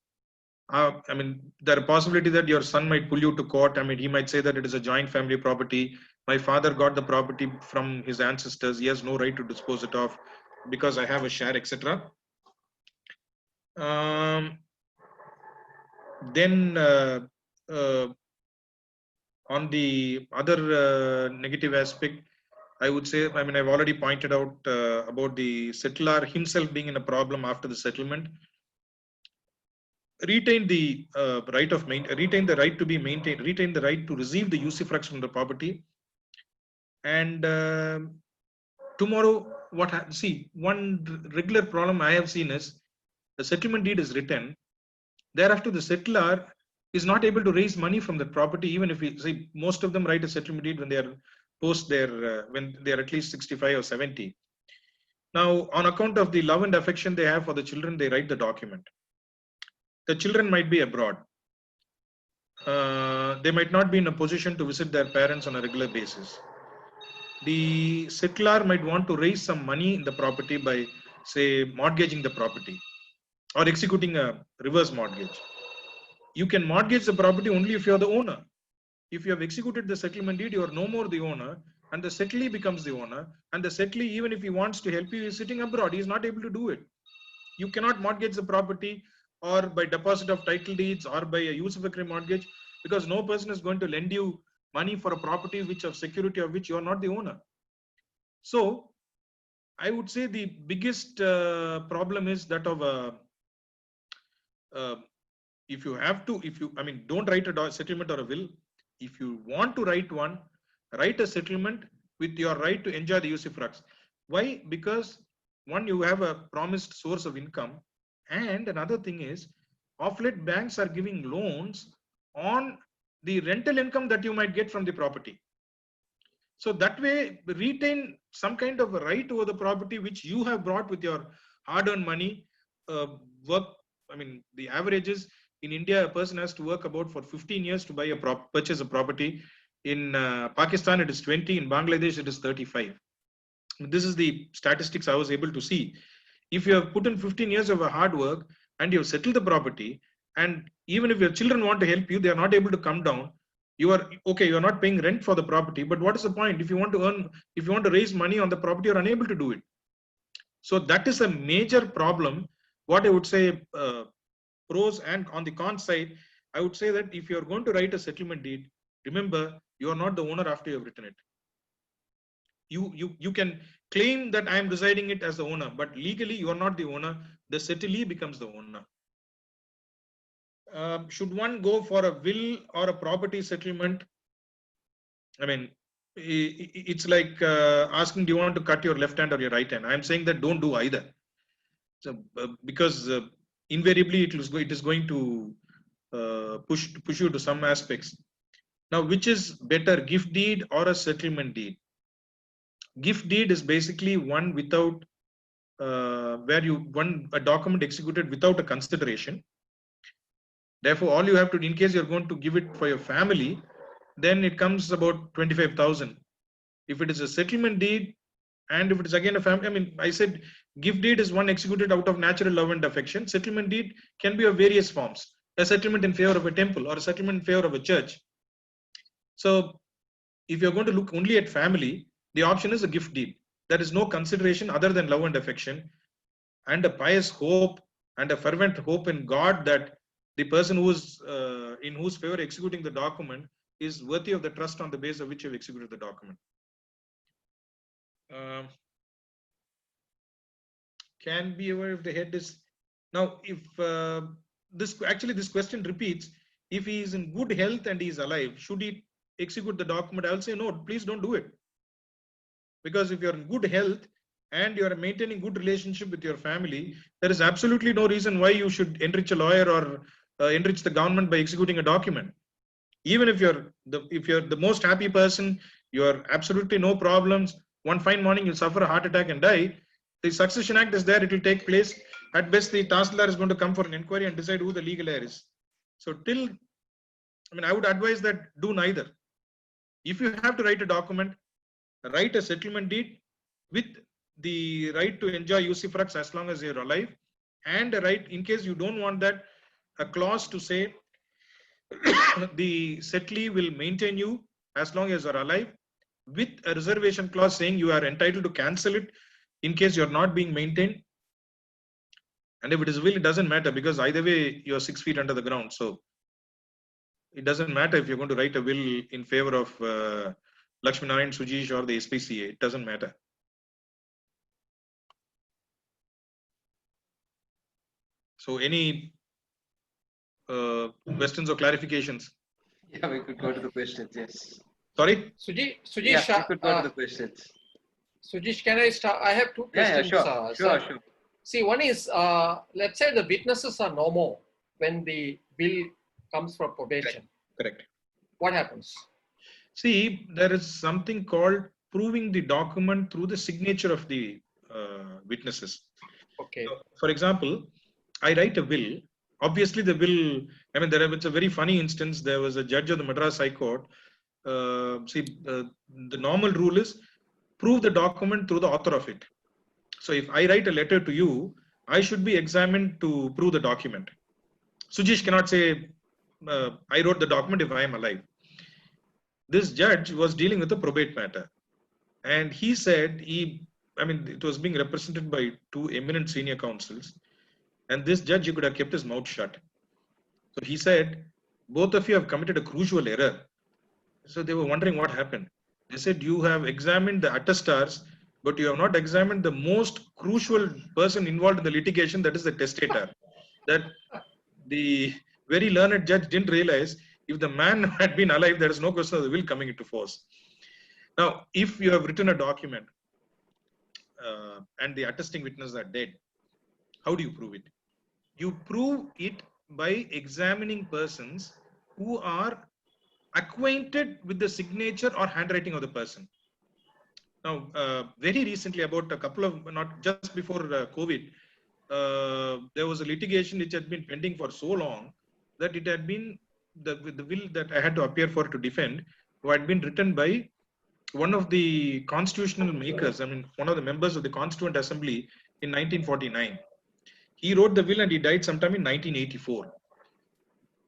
I mean, there are possibility that your son might pull you to court. I mean, he might say that it is a joint family property. My father got the property from his ancestors. He has no right to dispose it off because I have a share, etc. Then on the other negative aspect, I would say, I mean, I've already pointed out about the settlor himself being in a problem after the settlement. Retain the right to be maintained, retain the right to receive the usufruct from the property. And tomorrow, see, one regular problem I have seen is the settlement deed is written. Thereafter, the settler is not able to raise money from the property, even if we see most of them write a settlement deed when they are post their when they are at least 65 or 70. Now, on account of the love and affection they have for the children, they write the document. The children might be abroad. They might not be in a position to visit their parents on a regular basis. The settler might want to raise some money in the property by, say, mortgaging the property or executing a reverse mortgage. You can mortgage the property only if you are the owner. If you have executed the settlement deed, you are no more the owner, and the settlee becomes the owner. And the settlee, even if he wants to help you, is sitting abroad. He is not able to do it. You cannot mortgage the property or by deposit of title deeds or by a usufructuary mortgage, because no person is going to lend you money for a property which of security of which you are not the owner. So I would say the biggest problem is that of if you have to, don't write a settlement or a will. If you want to write one, write a settlement with your right to enjoy the usufructs. Why? Because one, you have a promised source of income, and another thing is, of late banks are giving loans on the rental income that you might get from the property. So that way, retain some kind of a right over the property which you have brought with your hard-earned money. Work. I mean, the average is in India, a person has to work about for 15 years to buy a purchase a property. In Pakistan, it is 20. In Bangladesh, it is 35. This is the statistics I was able to see. If you have put in 15 years of a hard work and you have settled the property, and even if your children want to help you, they are not able to come down. You are okay. You are not paying rent for the property, but what is the point? If you want to earn, if you want to raise money on the property, you are unable to do it. So that is a major problem. What I would say, pros, and on the con side, I would say that if you are going to write a settlement deed, remember you are not the owner after you have written it. You can claim that I am residing it as the owner, but legally you are not the owner. The settlee becomes the owner. Should one go for a will or a property settlement? I mean, it's like asking, do you want to cut your left hand or your right hand? I'm saying that don't do either. So because invariably it is going to push you to some aspects. Now, which is better, gift deed or a settlement deed? Gift deed is basically one without where you a document executed without a consideration. Therefore, all you have to, in case you're going to give it for your family, then it comes about 25,000. If it is a settlement deed, and if it is again a family, I mean, I said gift deed is one executed out of natural love and affection. Settlement deed can be of various forms. A settlement in favor of a temple or a settlement in favor of a church. So if you're going to look only at family, the option is a gift deed. There is no consideration other than love and affection and a pious hope and a fervent hope in God that the person who is in whose favor executing the document is worthy of the trust on the basis of which you have executed the document. Can be aware if the head is now. If this question repeats, if he is in good health and he is alive, should he execute the document? I will say no. Please don't do it, because if you are in good health and you are maintaining good relationship with your family, there is absolutely no reason why you should enrich a lawyer or enrich the government by executing a document. Even if you're the most happy person, you are absolutely no problems. One fine morning you'll suffer a heart attack and die. The Succession Act is there; it will take place. At best, the Tahsildar is going to come for an inquiry and decide who the legal heir is. So I would advise that do neither. If you have to write a document, write a settlement deed with the right to enjoy usufructs as long as you're alive, and a right, in case you don't want that, a clause to say the settlee will maintain you as long as you're alive, with a reservation clause saying you are entitled to cancel it in case you're not being maintained. And if it is will, it doesn't matter, because either way you're 6 feet under the ground. So it doesn't matter if you're going to write a will in favor of Lakshmi Narayan Sujeesh or the SPCA. It doesn't matter. So any questions or clarifications? Yeah, we could go to the questions. Yes. Sorry? Sujeesh, Yeah, we could go to the questions. Sujesh, can I start? I have two Yeah, questions. sure. Sir. See, one is, let's say the witnesses are no more when the bill comes for probation. Correct. What happens? See, there is something called proving the document through the signature of the witnesses. Okay. So, for example, I write a will. Obviously, the will, I mean, it's a very funny instance. There was a judge of the Madras High Court. The normal rule is prove the document through the author of it. So if I write a letter to you, I should be examined to prove the document. Sujesh cannot say, I wrote the document if I am alive. This judge was dealing with a probate matter. And he said, it was being represented by two eminent senior counsels. And this judge, he could have kept his mouth shut. So he said, both of you have committed a crucial error. So they were wondering what happened. They said, you have examined the attestars, but you have not examined the most crucial person involved in the litigation, that is the testator. That the very learned judge didn't realize if the man had been alive, there is no question of the will coming into force. Now, if you have written a document and the attesting witnesses are dead, how do you prove it? You prove it by examining persons who are acquainted with the signature or handwriting of the person. Now, very recently, about a couple of, not just before COVID, there was a litigation which had been pending for so long that it had been, the will that I had to appear for to defend, who had been written by one of the constitutional makers, one of the members of the Constituent Assembly in 1949. He wrote the will and he died sometime in 1984.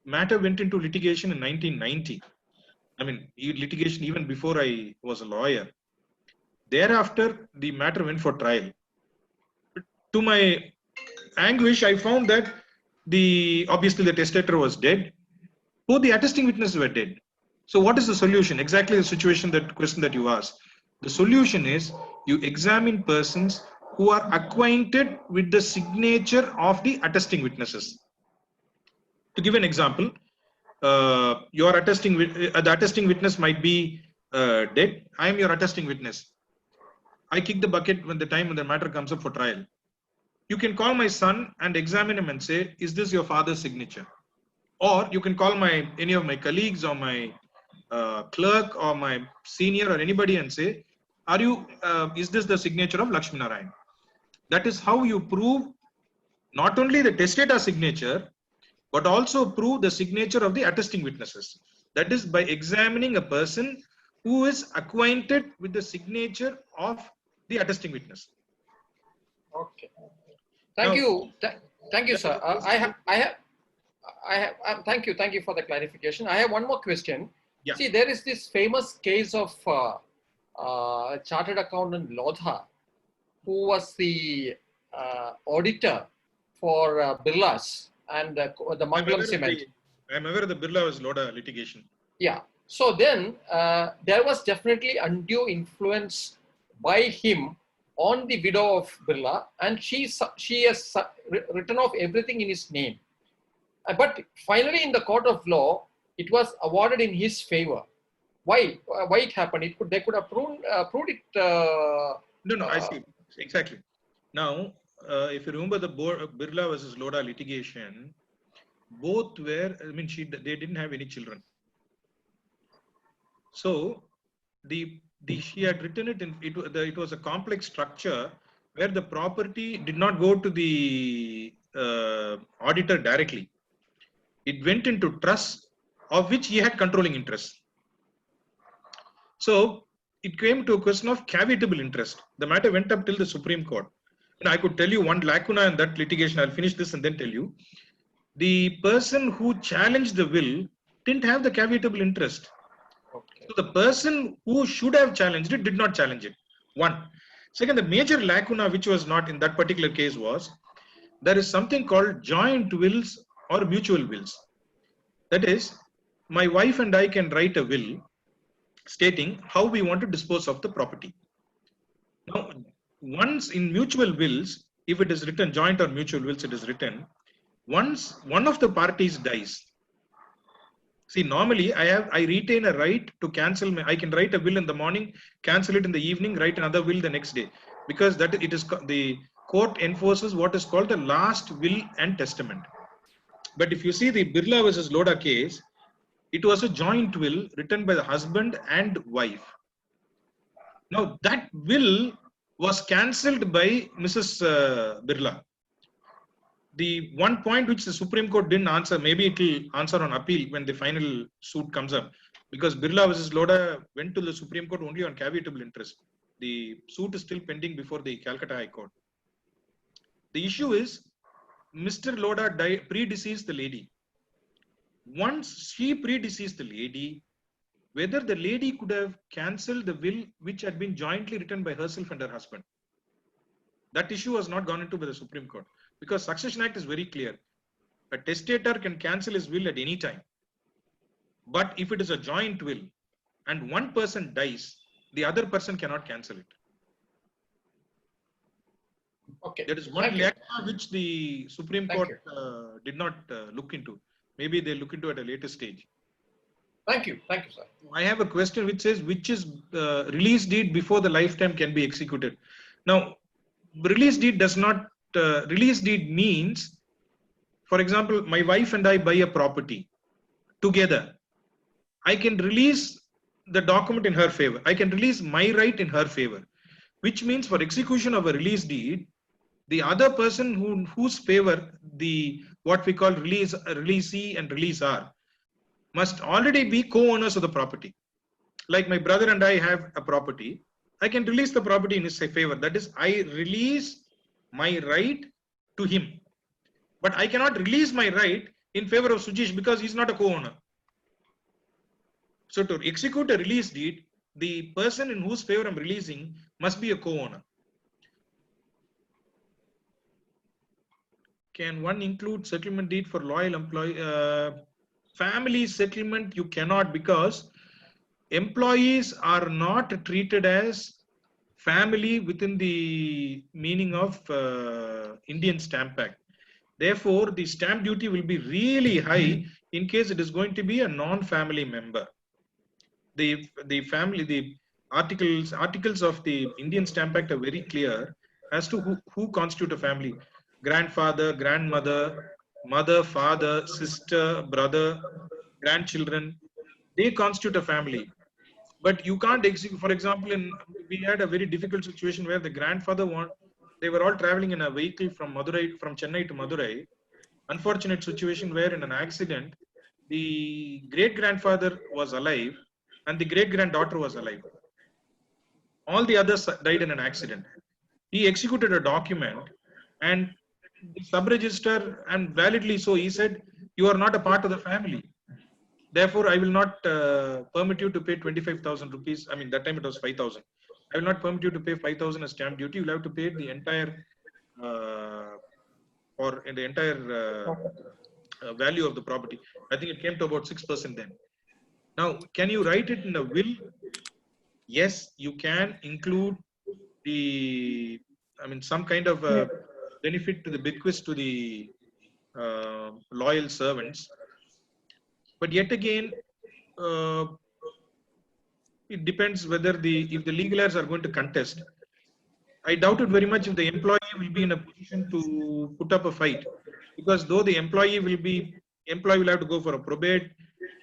Matter went into litigation in 1990. Litigation even before I was a lawyer. Thereafter, the matter went for trial. To my anguish, I found that obviously the testator was dead. Both the attesting witnesses were dead. So what is the solution? Exactly the question that you asked. The solution is you examine persons who are acquainted with the signature of the attesting witnesses. To give an example, the attesting witness might be dead. I am your attesting witness. I kick the bucket when the matter comes up for trial. You can call my son and examine him and say, is this your father's signature? Or you can call any of my colleagues or my clerk or my senior or anybody and say, is this the signature of Lakshmi Narayan? That is how you prove not only the testator signature, but also prove the signature of the attesting witnesses. That is by examining a person who is acquainted with the signature of the attesting witness. Okay. Thank you, sir. Thank you for the clarification. I have one more question. Yeah. See, there is this famous case of chartered accountant Lodha, who was the auditor for Birlas and the Mangalam Cement. I'm aware of the Birla was Lodha litigation. Yeah. So then there was definitely undue influence by him on the widow of Birla, and she has written off everything in his name. But finally, in the court of law, it was awarded in his favor. Why it happened? They could have proved it. No, I see exactly. Now, if you remember the Birla versus Lodha litigation, both were. They didn't have any children. So she had written it in it was a complex structure where the property did not go to the auditor directly. It went into trust, of which he had controlling interest. So it came to a question of caveatable interest. The matter went up till the Supreme Court. And I could tell you one lacuna in that litigation. I'll finish this and then tell you. The person who challenged the will didn't have the caveatable interest. Okay. So the person who should have challenged it did not challenge it. One. Second, the major lacuna which was not in that particular case was there is something called joint wills or mutual wills. That is, my wife and I can write a will stating how we want to dispose of the property. Now, once in mutual wills, if it is written joint or mutual wills, it is written, once one of the parties dies, See, normally I retain a right to cancel. I can write a will in the morning, cancel it in the evening, write another will the next day, because that it is the court enforces what is called the last will and testament. But if you see the Birla versus Lodha case, it was a joint will written by the husband and wife. Now that will was cancelled by Mrs. Birla. The one point which the Supreme Court didn't answer, maybe it will answer on appeal when the final suit comes up, because Birla versus Lodha went to the Supreme Court only on caveatable interest. The suit is still pending before the Calcutta High Court. The issue is Mr. Lodha predeceased the lady. Once she predeceased the lady, whether the lady could have cancelled the will which had been jointly written by herself and her husband. That issue has not gone into by the Supreme Court, because Succession Act is very clear. A testator can cancel his will at any time. But if it is a joint will and one person dies, the other person cannot cancel it. Okay. There is one lecture which the Supreme Court did not look into. Maybe they look into at a later stage. Thank you, sir. I have a question which says, which is release deed before the lifetime can be executed. Now, release deed does not, release deed means, for example, my wife and I buy a property together. I can release the document in her favor. I can release my right in her favor, which means for execution of a release deed, the other person whose favor the what we call releasee and releaser must already be co-owners of the property. Like my brother and I have a property, I can release the property in his favor. That is, I release my right to him. But I cannot release my right in favor of Sujesh because he's not a co-owner. So to execute a release deed, the person in whose favor I'm releasing must be a co-owner. Can one include settlement deed for loyal employee? Family settlement you cannot, because employees are not treated as family within the meaning of Indian Stamp Act. Therefore, the stamp duty will be really high in case it is going to be a non-family member. The articles of the Indian Stamp Act are very clear as to who constitute a family. Grandfather, grandmother, mother, father, sister, brother, grandchildren, they constitute a family. But you can't execute. For example, we had a very difficult situation where the grandfather they were all traveling in a vehicle from Chennai to Madurai. Unfortunate situation where in an accident, the great grandfather was alive and the great granddaughter was alive. All the others died in an accident. He executed a document, and the sub-register, and validly so, he said, you are not a part of the family. Therefore, I will not permit you to pay 25,000 rupees. I mean, that time it was 5,000. I will not permit you to pay 5,000 as stamp duty. You will have to pay the entire value of the property. I think it came to about 6% then. Now, can you write it in a will? Yes, you can include some kind of benefit to the bequest to the loyal servants. But yet again, it depends whether if the legal heirs are going to contest. I doubt it very much if the employee will be in a position to put up a fight, because though the employee will have to go for a probate,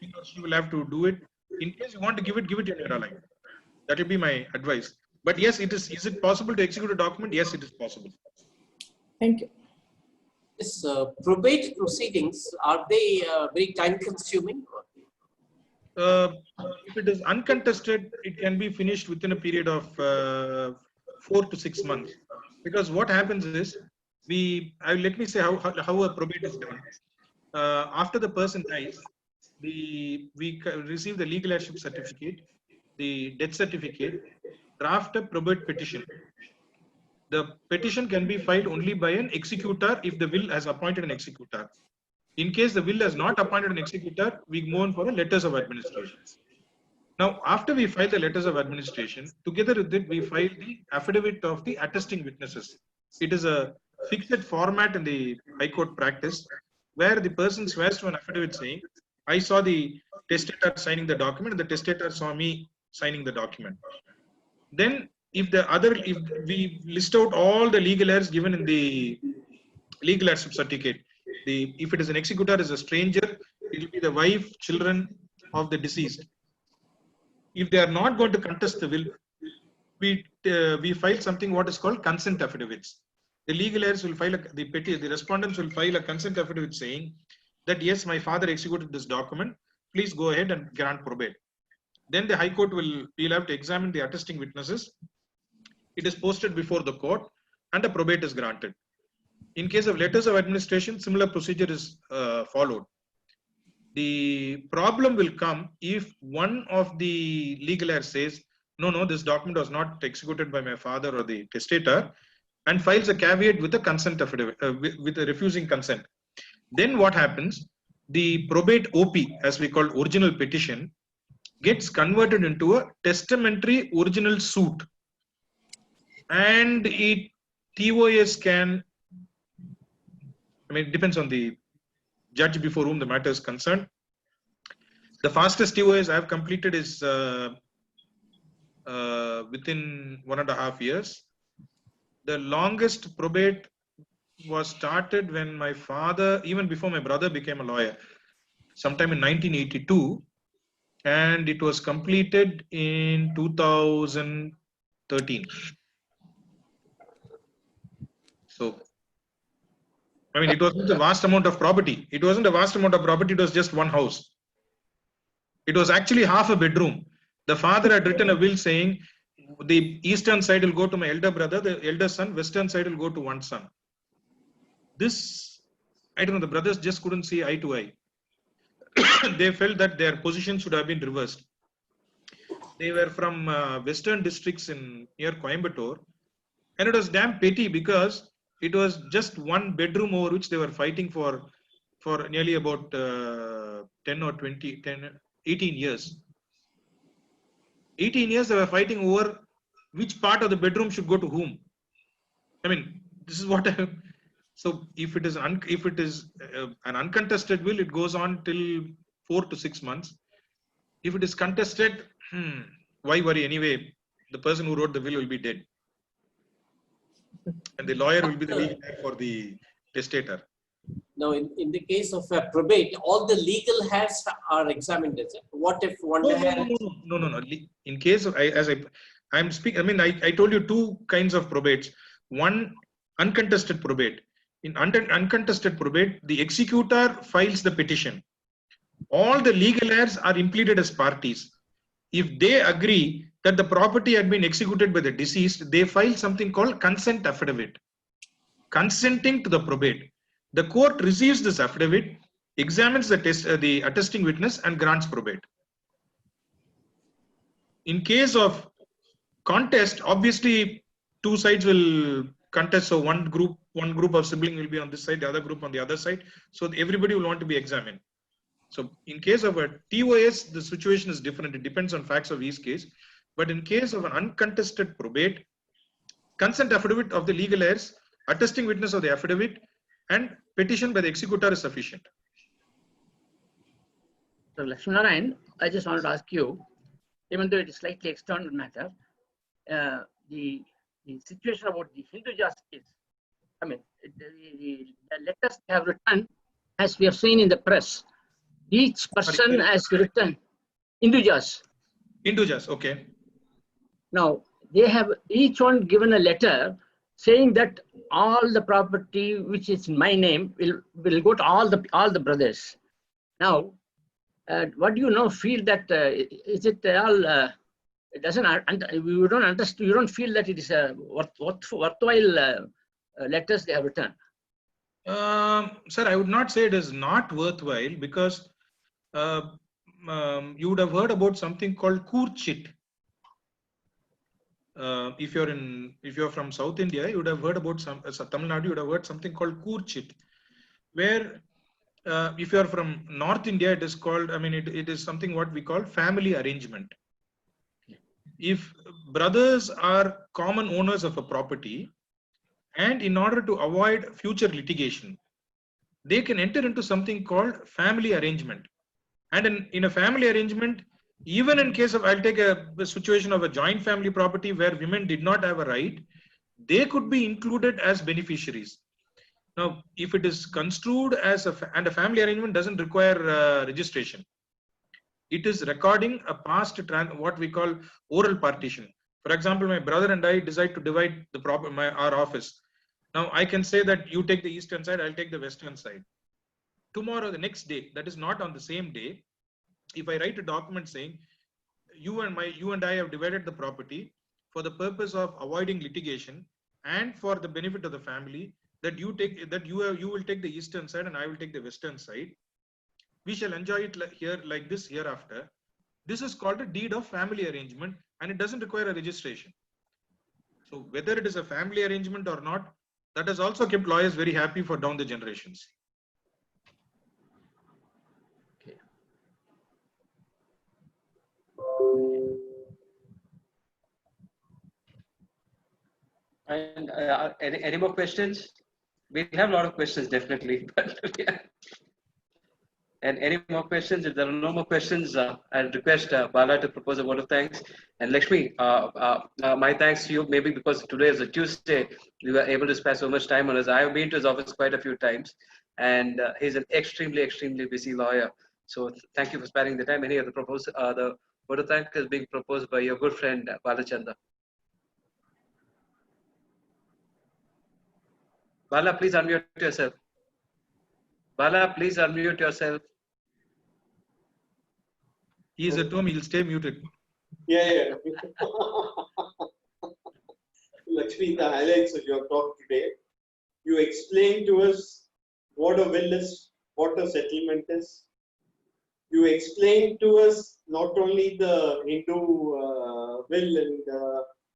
he or she will have to do it. In case you want to give it in your alignment. That will be my advice. But yes, is it possible to execute a document? Yes, it is possible. Thank you. This probate proceedings, are they very time consuming? If it is uncontested, it can be finished within a period of 4 to 6 months. Because what happens is, let me say how a probate is done. After the person dies, we receive the legal heirship certificate, the death certificate, draft a probate petition. The petition can be filed only by an executor if the will has appointed an executor. In case the will has not appointed an executor, we move on for the letters of administration. Now, after we file the letters of administration, together with it, we file the affidavit of the attesting witnesses. It is a fixed format in the High Court practice where the person swears to an affidavit saying, I saw the testator signing the document, and the testator saw me signing the document. Then, if we list out all the legal heirs given in the legal heirship certificate, if it is an executor is a stranger, it will be the wife, children of the deceased. If they are not going to contest the will, we file something what is called consent affidavits. The legal heirs will file the respondents will file a consent affidavit saying that yes, my father executed this document. Please go ahead and grant probate. Then the High Court will have to examine the attesting witnesses. It is posted before the court, and the probate is granted. In case of letters of administration, similar procedure is followed. The problem will come if one of the legal heirs says, no, this document was not executed by my father or the testator, and files a caveat with a consent affidavit, with a refusing consent. Then what happens? The probate OP, as we call original petition, gets converted into a testamentary original suit, and TOS can, it depends on the judge before whom the matter is concerned. The fastest TOS I have completed is within 1.5 years. The longest probate was started when my father, even before my brother became a lawyer, sometime in 1982, and it was completed in 2013. So, it wasn't a vast amount of property. It wasn't a vast amount of property. It was just one house. It was actually half a bedroom. The father had written a will saying the eastern side will go to my elder brother, the elder son, western side will go to one son. This, I don't know, the brothers just couldn't see eye to eye. They felt that their position should have been reversed. They were from western districts near Coimbatore, and it was damn petty because it was just one bedroom over which they were fighting for nearly about 18 years. 18 years they were fighting over which part of the bedroom should go to whom. This is what so if it is an uncontested will, it goes on till 4 to 6 months. If it is contested, why worry anyway? The person who wrote the will be dead, and the lawyer will be the legal heir for the testator. Now, in the case of probate, all the legal heirs are examined. Is it? What if one heir? No. In case of I'm speaking. I told you two kinds of probates. One, uncontested probate. In uncontested probate, the executor files the petition. All the legal heirs are impleaded as parties. If they agree that the property had been executed by the deceased, they file something called consent affidavit, consenting to the probate. The court receives this affidavit, examines the attesting witness, and grants probate. In case of contest, obviously two sides will contest. So one group of sibling will be on this side, the other group on the other side. So everybody will want to be examined. So in case of a TOS, the situation is different. It depends on facts of each case. But in case of an uncontested probate, consent affidavit of the legal heirs, attesting witness of the affidavit, and petition by the executor is sufficient. So Lakshminarayan, I just wanted to ask you, even though it is slightly external matter, the situation about the Hindujas case, the letters they have written, as we have seen in the press, each person has written Hindujas. Hindujas, okay. Now, they have each one given a letter saying that all the property which is in my name will go to all the brothers. Now, what do you feel that is it all? It doesn't. You don't understand. You don't feel that it is a worthwhile letters they have written. Sir, I would not say it is not worthwhile because you would have heard about something called Kurchit. If you're from South India, you would have heard about Tamil Nadu, you would have heard something called Kurchit, where if you're from North India, it is called, it is something what we call family arrangement. If brothers are common owners of a property, and in order to avoid future litigation, they can enter into something called family arrangement. And in a family arrangement, even in case of, I'll take a situation of a joint family property where women did not have a right, they could be included as beneficiaries. Now, if it is construed as and a family arrangement doesn't require registration. It is recording a past what we call oral partition. For example, my brother and I decide to divide the our office. Now I can say that you take the eastern side, I'll take the western side. Tomorrow, the next day, that is not on the same day, if I write a document saying you and I have divided the property for the purpose of avoiding litigation and for the benefit of the family, that you will take the eastern side and I will take the western side. We shall enjoy it like this hereafter. This is called a deed of family arrangement, and it doesn't require a registration. So whether it is a family arrangement or not, that has also kept lawyers very happy for down the generations. Okay. And any more questions? We have a lot of questions, definitely. But yeah. And any more questions? If there are no more questions, I'll request Bala to propose a vote of thanks. And Lakshmi, my thanks to you, maybe because today is a Tuesday, we were able to spend so much time on us. I have been to his office quite a few times, and he's an extremely, extremely busy lawyer. So thank you for sparing the time. Any other proposal? The vote of thanks is being proposed by your good friend, Balachanda. Bala, please unmute yourself. Bala, please unmute yourself. He is at home, he'll stay muted. Yeah. Lakshmi, the highlights of your talk today. You explained to us what a will is, what a settlement is. You explained to us not only the Hindu will, and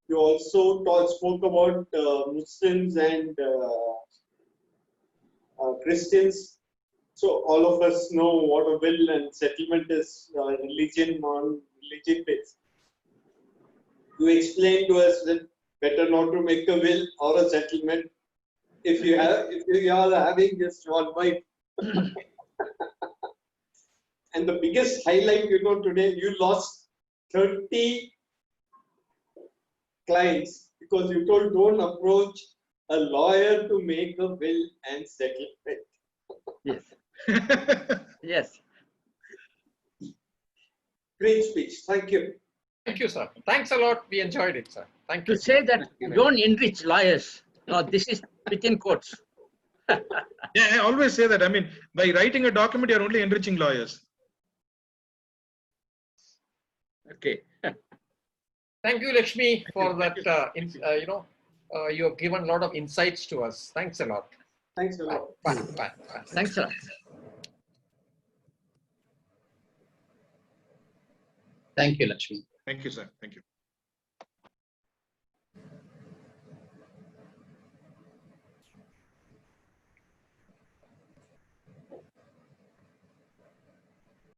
you also spoke about Muslims and Christians. So all of us know what a will and settlement is, religion on religion based. You explained to us that better not to make a will or a settlement if you are having just one wife. And the biggest highlight, today you lost 30 clients because you told don't approach a lawyer to make a will and settlement. Yes. Yes. Great speech. Thank you. Thank you, sir. Thanks a lot. We enjoyed it, sir. Thank you. To say that don't enrich lawyers. No, this is within quotes. Yeah, I always say that. I mean, by writing a document, you're only enriching lawyers. Okay. Thank you, Lakshmi, for that. You have given a lot of insights to us. Thanks a lot. Thanks a lot. Bye. Bye. Thanks a lot. Thank you, Lakshmi. Thank you, sir. Thank you.